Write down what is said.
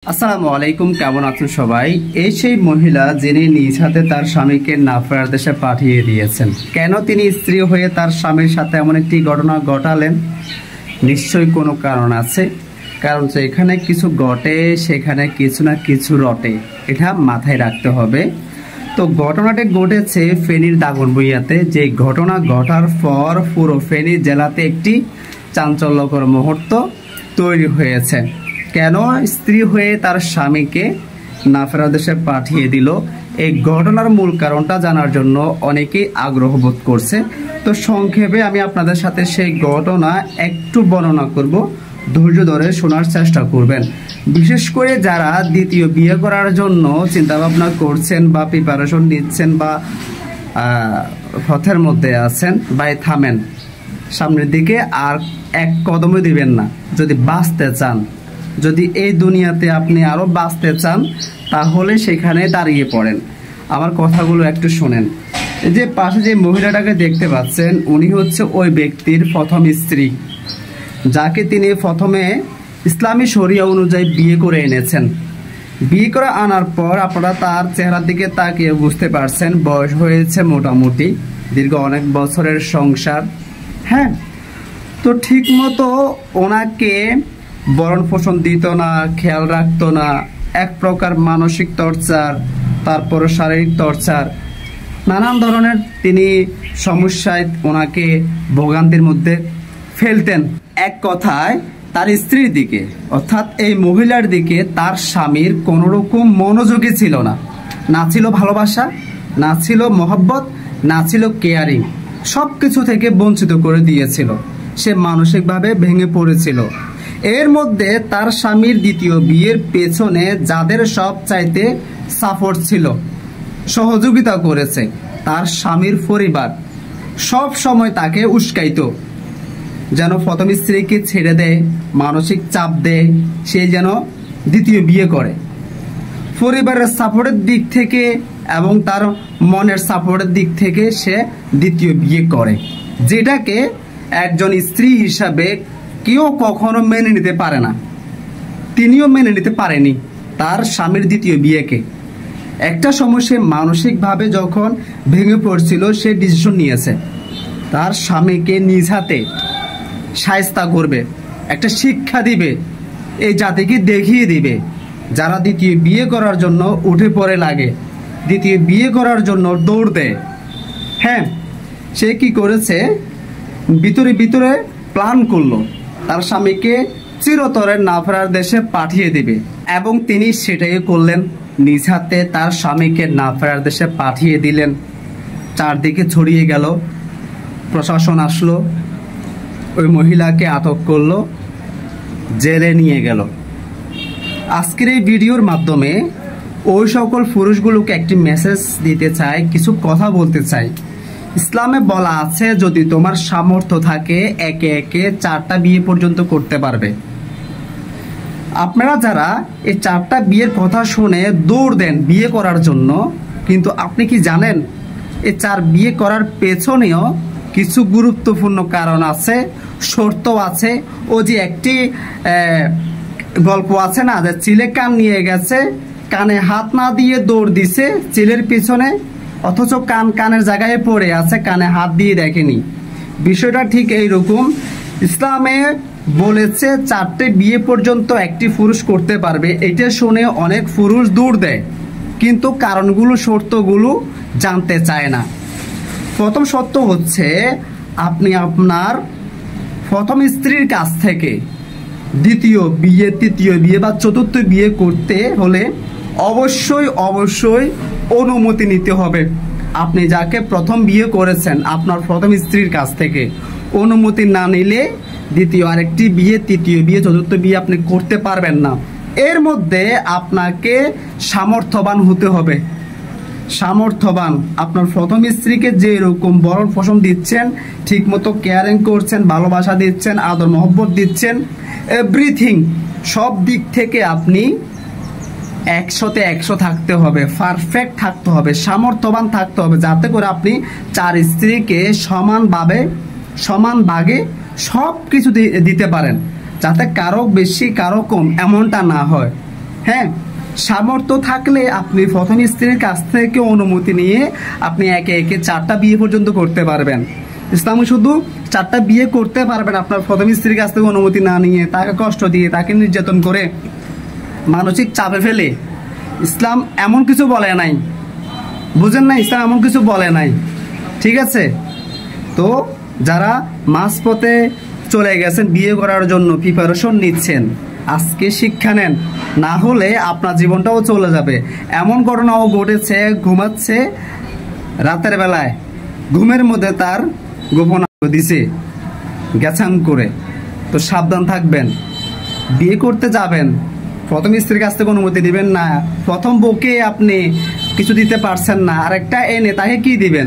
আসসালামু আলাইকুম, কেমন আছেন সবাই? এই সেই মহিলা যিনি নিজ হাতে তার স্বামীকে না ফেরার দেশে পাঠিয়ে দিয়েছেন। কেন তিনি স্ত্রী হয়ে তার স্বামীর সাথে এমন একটি ঘটনা ঘটালেন? নিশ্চয়ই কোনো কারণ আছে, কারণ যেখানে কিছু ঘটে সেখানে কিছু না কিছু রটে, এটা মাথায় রাখতে হবে। তো ঘটনাটি ঘটেছে ফেনীর দাগনভূঞাতে। যে ঘটনা ঘটার পর পুরো ফেনী জেলাতে একটি চাঞ্চল্যকর মুহূর্ত তৈরি হয়েছে। কেন স্ত্রী হয়ে তার স্বামীকে না ফেরার দেশে পাঠিয়ে দিল, এই ঘটনার মূল কারণটা জানার জন্য অনেকেই আগ্রহ বোধ করছে। তো সংক্ষেপে আমি আপনাদের সাথে সেই ঘটনা একটু বর্ণনা করব, ধৈর্য ধরে শোনার চেষ্টা করবেন। বিশেষ করে যারা দ্বিতীয় বিয়ে করার জন্য চিন্তাভাবনা করছেন বা প্রিপারেশন নিচ্ছেন বা পথের মধ্যে আছেন, ভাই থামেন, সামনের দিকে আর এক কদমও দিবেন না। যদি বাঁচতে চান, যদি এই দুনিয়াতে আপনি আরো বাঁচতে চান, তাহলে সেখানে দাঁড়িয়ে পড়েন। আমার কথাগুলো একটু শোনেন। এই যে পাশে যে মহিলাটাকে দেখতে পাচ্ছেন, উনি হচ্ছে ওই ব্যক্তির প্রথম স্ত্রী, যাকে তিনি প্রথমে ইসলামী শরিয়া অনুযায়ী বিয়ে করে এনেছেন। বিয়ে করে আনার পর আপনারা তার চেহারার দিকে তাকিয়ে বুঝতে পারছেন বয়স হয়েছে মোটামুটি, দীর্ঘ অনেক বছরের সংসার। হ্যাঁ, তো ঠিক মতো ওনাকে ভরণ পোষণ দিত না, খেয়াল রাখতো না। এক প্রকার মানসিক টর্চার, তারপর শারীরিক টর্চার, নানান ধরনের তিনি সমস্যায় ওনাকে ভোগান্তির মধ্যে ফেলতেন। এক কথায় তার স্ত্রীর দিকে, অর্থাৎ এই মহিলার দিকে তার স্বামীর কোনো রকম মনোযোগী ছিল না। না ছিল ভালোবাসা, না ছিল মহব্বত, না ছিল কেয়ারিং। সব কিছু থেকে বঞ্চিত করে দিয়েছিল। সে মানসিকভাবে ভেঙে পড়েছিল। এর মধ্যে তার স্বামীর দ্বিতীয় বিয়ের পেছনে যাদের সব চাইতে সাপোর্ট ছিল, সহযোগিতা করেছে, তার স্বামীর পরিবার সব সময় তাকে উস্কাইতো যেন প্রথম স্ত্রীকে ছেড়ে দেয়, মানসিক চাপ দেয়, সে যেন দ্বিতীয় বিয়ে করে। পরিবারের সাপোর্টের দিক থেকে এবং তার মনের সাপোর্টের দিক থেকে সে দ্বিতীয় বিয়ে করে, যেটাকে একজন স্ত্রী হিসাবে কেউ কখনো মেনে নিতে পারে না। তিনিও মেনে নিতে পারেনি তার স্বামীর দ্বিতীয় বিয়েকে। একটা সময় সে মানসিকভাবে যখন ভেঙে পড়ছিল, সে ডিসিশন নিয়েছে তার স্বামীকে নিজ হাতে শায়েস্তা করবে, একটা শিক্ষা দিবে, এই জাতিকে দেখিয়ে দিবে যারা দ্বিতীয় বিয়ে করার জন্য উঠে পড়ে লাগে, দ্বিতীয় বিয়ে করার জন্য দৌড় দেয়। হ্যাঁ, সে কি করেছে, ভিতরে ভিতরে প্ল্যান করলো তার স্বামীকে চিরতরে না ফেরার দেশে পাঠিয়ে দিবে, এবং তিনি সেটাই করলেন। নিজ হাতে তার স্বামীকে না ফেরার দেশে পাঠিয়ে দিলেন। চারদিকে ছড়িয়ে গেল, প্রশাসন আসলো, ওই মহিলাকে আটক করলো, জেলে নিয়ে গেল। আজকের এই ভিডিওর মাধ্যমে ওই সকল পুরুষগুলোকে একটি মেসেজ দিতে চাই, কিছু কথা বলতে চাই। ইসলামে বলা আছে, যদি তোমার সামর্থ্য থাকে একে একে 4টা বিয়ে পর্যন্ত করতে পারবে। আপনারা যারা এই 4টা বিয়ের কথা শুনে দৌড় দেন বিয়ে করার জন্য, কিন্তু আপনি কি জানেন এই 4 বিয়ে করার পেছনেও কিছু গুরুত্বপূর্ণ কারণ আছে, শর্ত আছে। ও যে একটি গল্প আছে না, যে চিলে কান নিয়ে গেছে, কানে হাত না দিয়ে দৌড় দিছে চিলের পিছনে, অথচ কানের জায়গায় পড়ে আছে, কানে হাত দিয়ে দেখেনি। বিষয়টা ঠিক এইরকম। ইসলামে বলেছে 4টে বিয়ে পর্যন্ত একটি পুরুষ করতে পারবে। এটা শুনে অনেক পুরুষ দৌড় দেয়, কিন্তু কারণগুলো, শর্তগুলো জানতে চায় না। প্রথম শর্ত হচ্ছে, আপনি আপনার প্রথম স্ত্রীর কাছ থেকে দ্বিতীয় বিয়ে, তৃতীয় বিয়ে বা চতুর্থ বিয়ে করতে হলে অবশ্যই অবশ্যই অনুমতি নিতে হবে। আপনি যাকে প্রথম বিয়ে করেছেন আপনার প্রথম স্ত্রীর কাছ থেকে অনুমতি না নিলে দ্বিতীয় আরেকটি বিয়ে, তৃতীয় বিয়ে, চতুর্থ বিয়ে আপনি করতে পারবেন না। এর মধ্যে আপনাকে সামর্থ্যবান হতে হবে। সামর্থ্যবান, আপনার প্রথম স্ত্রীকে যে এরকম ভরণ পোষণ দিচ্ছেন, ঠিক মতো কেয়ারিং করছেন, ভালোবাসা দিচ্ছেন, আদর মহব্বত দিচ্ছেন, এভরিথিং, সব দিক থেকে আপনি 100তে 100 থাকতে হবে, পারফেক্ট থাকতে হবে, সামর্থ্যবান থাকতে হবে, যাতে করে আপনি 4 স্ত্রীকে সমানভাবে, সমান ভাগে সব কিছু দিতে পারেন, যাতে কারো বেশি কারো কম এমনটা না হয়। হ্যাঁ, সামর্থ্য থাকলে আপনি প্রথম স্ত্রীর কাছ থেকে অনুমতি নিয়ে আপনি একে একে 4টা বিয়ে পর্যন্ত করতে পারবেন। ইসলামে শুধু 4টা বিয়ে করতে পারবেন আপনার প্রথম স্ত্রীর কাছ থেকে অনুমতি না নিয়ে, তাকে কষ্ট দিয়ে, তাকে নির্যাতন করে, মানসিক চাপে ফেলে। ইসলাম এমন কিছু বলে নাই, বুঝেন না? ইসলাম এমন কিছু বলে নাই, ঠিক আছে? তো যারা মাঝপথে চলে গেছেন বিয়ে করার জন্য প্রিপারেশন নিচ্ছেন, আজকে শিক্ষা নেন, না হলে আপনার জীবনটাও চলে যাবে। এমন ঘটনাও ঘটেছে, ঘুমাচ্ছে রাতের বেলায়, ঘুমের মধ্যে তার গোপন দিছে গ্যাছাং করে। তো সাবধান থাকবেন, বিয়ে করতে যাবেন, প্রথম স্ত্রীর কাছ থেকে অনুমতি দিবেন না। প্রথম বউকে আপনি কিছু দিতে পারছেন না, আরেকটা এনে তাকে কি দিবেন?